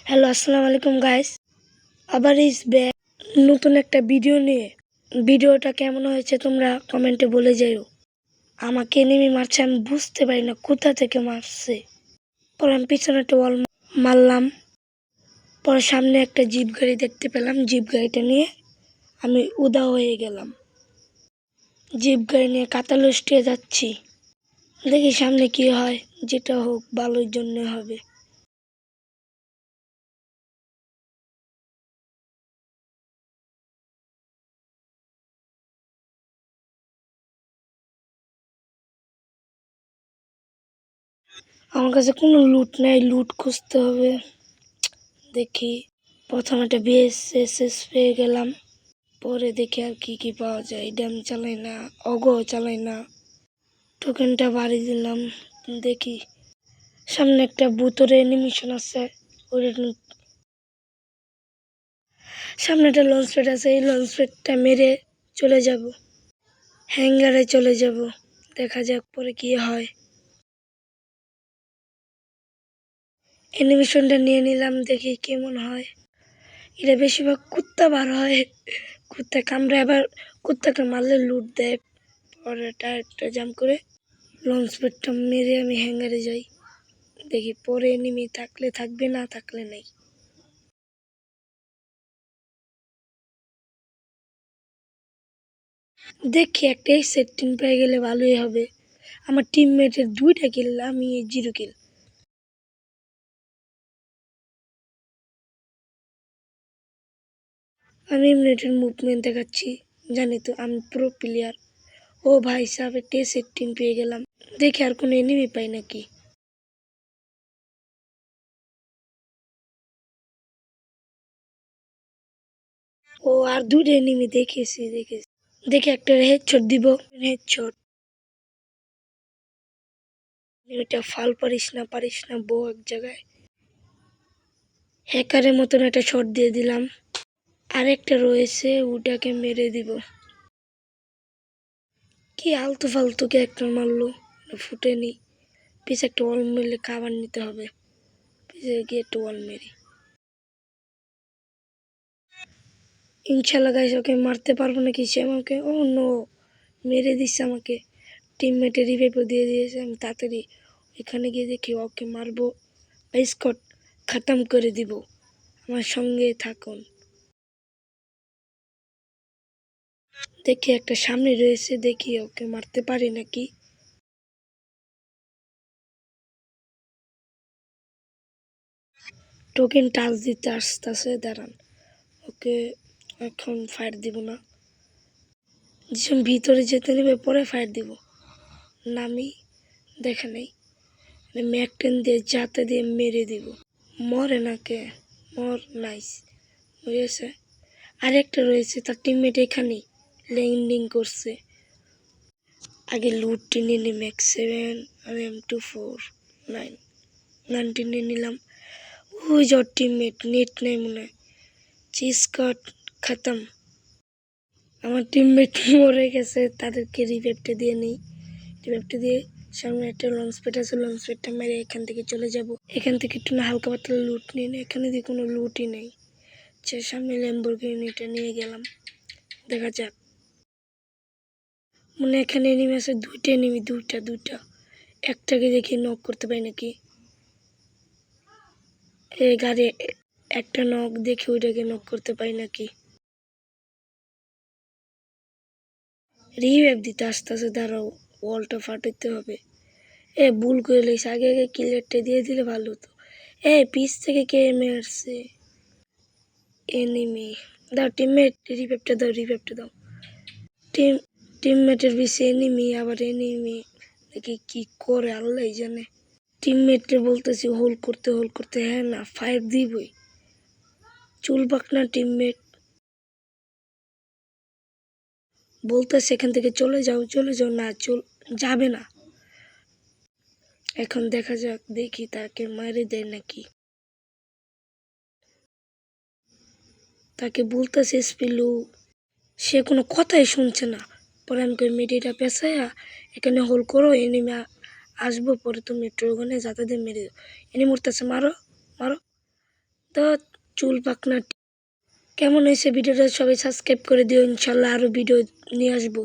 Hello, আসসালামু আলাইকুম guys. আবার ইস ব্যাক নতুন একটা ভিডিও নিয়ে। ভিডিওটা কেমন হয়েছে তোমরা কমেন্টে বলে যাও। আমাকে এনিমি মারছে, আমি বুঝতে পারি না কোথা থেকে মারছে। পরে আমি পিছনে একটা ওয়াল মারলাম। পরে সামনে একটা জিপ গাড়ি দেখতে পেলাম, জিপ গাড়িটা নিয়ে আমি উধাও হয়ে গেলাম। জিপ গাড়ি নিয়ে কাতালুস্টিয়ে যাচ্ছি, দেখি সামনে কি হয়। যেটা হোক ভালোর জন্য হবে। আমার কাছে কোনো লুট নাই, লুট খুঁজতে হবে। দেখি প্রথমে একটা বিএসএসএস পেয়ে গেলাম। পরে দেখি আর কি কি পাওয়া যায়। ড্যাম চালাই না, অগো চালাই না। টোকেনটা বাড়ি দিলাম। দেখি সামনে একটা ভূতের অ্যানিমেশন আছে। সামনে একটা লঞ্চ প্যাড আছে, এই লঞ্চ প্যাডটা মেরে চলে যাব, হ্যাঙ্গারে চলে যাব। দেখা যাক পরে কি হয়। অ্যানিমেশনটা নিয়ে নিলাম, দেখি কেমন হয়। এটা বেশিরভাগ কুত্তা বার হয়, কুত্তা কামড়ে, আবার কুত্তাকে মারলে লুট দেয়। পরে টায়ারটা জাম করে লঞ্চ প্যাডটা মেরে আমি হ্যাঙ্গারে যাই। দেখি পরে এনিমি থাকলে থাকবে, না থাকলে নেই। দেখি একটা সেট টিম পেয়ে গেলে ভালোই হবে। আমার টিমমেটের 2টা কিল, আমি 0 কিল। আমি এমনিটের মুভমেন্ট দেখাচ্ছি, জানি তো আমি প্রো প্লেয়ার। ও ভাই সাহেব, একটা সেট টিম পেয়ে গেলাম। দেখি আর কোনো এনিমি পাই নাকি। ও আর 2টা এনিমি দেখেছি। দেখি একটা হেডশট দিব, হেডশট। এটা ফাল পারিস না বউ এক জায়গায়। হ্যাকারের মতন একটা শট দিয়ে দিলাম। আরেকটা রয়েছে, ওটাকে মেরে দিব। কি আলতু ফালতু কে একটা মারলো, ফুটেনি। পিছে একটা ওয়াল মেরলে খাবার নিতে হবে। পিছে গিয়ে একটা ওয়াল মেরি। ইনশাল্লাহ গাইস, ওকে মারতে পারবো নাকি, সে আমাকে, ও নো, মেরে দিচ্ছে আমাকে। টিমমেটে রিভাইভও দিয়ে দিয়েছে। আমি তাড়াতাড়ি এখানে গিয়ে দেখি ওকে মারবো, স্কট খতম করে দিব। আমার সঙ্গে থাকুন। দেখি একটা সামনে রয়েছে, দেখি ওকে মারতে পারি নাকি। টোকেন টাচ দিতে আসতেছে, দাঁড়ান। ওকে এখন ফায়ার দিব না, যেসব ভিতরে যেতে নেবে পরে ফায়ার দিব। নামি দেখা নেই, ম্যাকটেন দিয়ে যাতে দিয়ে মেরে দিব। মরে নাকে, মর, নাইস, হয়েছে। আরেকটা রয়েছে, তার টিমমেট এখানেই ল্যান্ডিং করছে। আগে লুট টেনে নিই, ম্যাক্স 7 আর M249 গান টেনে নিলাম। ওই যে টিমমেট, নেট নেই মনে হয়। চিজ কাট খতম। আমার টিমমেট মরে গেছে, তাদেরকে রিভাইভটা দিয়ে নেই। রিভাইভটা দিয়ে সামনে একটা লঞ্চ প্যাড আছে, লঞ্চ প্যাডটা মেরে এখান থেকে চলে যাব। এখান থেকে একটু না হালকা পাতলা লুট নিয়ে নেই, এখানে দিয়ে কোনো লুটই নেই। সামনে ল্যাম্বরগিনিটা নিয়ে গেলাম, দেখা যাক। মনে এখানে এনিমি আছে, 2টা এনিমি, দুইটা। একটাকে দেখি নক করতে পারি নাকি। এই গাড়ি একটা নক, দেখি ওইটাকে নক করতে পারি নাকি। রিভাইভ দিতে আসতেছে, দাঁড়াও, ওয়ালটা ফাটাইতে হবে। ভুল করে লেগেছে, আগে কিলেরটা দিয়ে দিলে ভালো হতো। পিছ থেকে কে মেরছে, এনিমি। দাও টিমমেট, রিভাইভটা দাও। টিমমেটের পিছে এনিমি, আবার এনিমি। দেখি কি করে, আল্লাহ জানে। টিমমেটকে বলতেছি হোল্ড করতে, হ্যাঁ না ফায়ার দিবই। চুল পাকনা টিমমেট বলতেছে এখান থেকে চলে যাও, না যাবে না। এখন দেখা যাক, দেখি তাকে মারে দেয় নাকি। তাকে বলতেছে স্পিলু, সে কোনো কথাই শুনছে না। পরে আমি কই মেডিটা পেঁচাইয়া এখানে হোল্ড করো, এনিমি আসবো, পরে তুমি ট্রোগনে যাতে দিয়ে মেরে দাও। এনিমি মরতেছে, মারো। তো চুল পাকনা। কেমন হয়েছে ভিডিওটা? সবাই সাবস্ক্রাইব করে দিও, ইনশাল্লাহ আরও ভিডিও নিয়ে আসবো।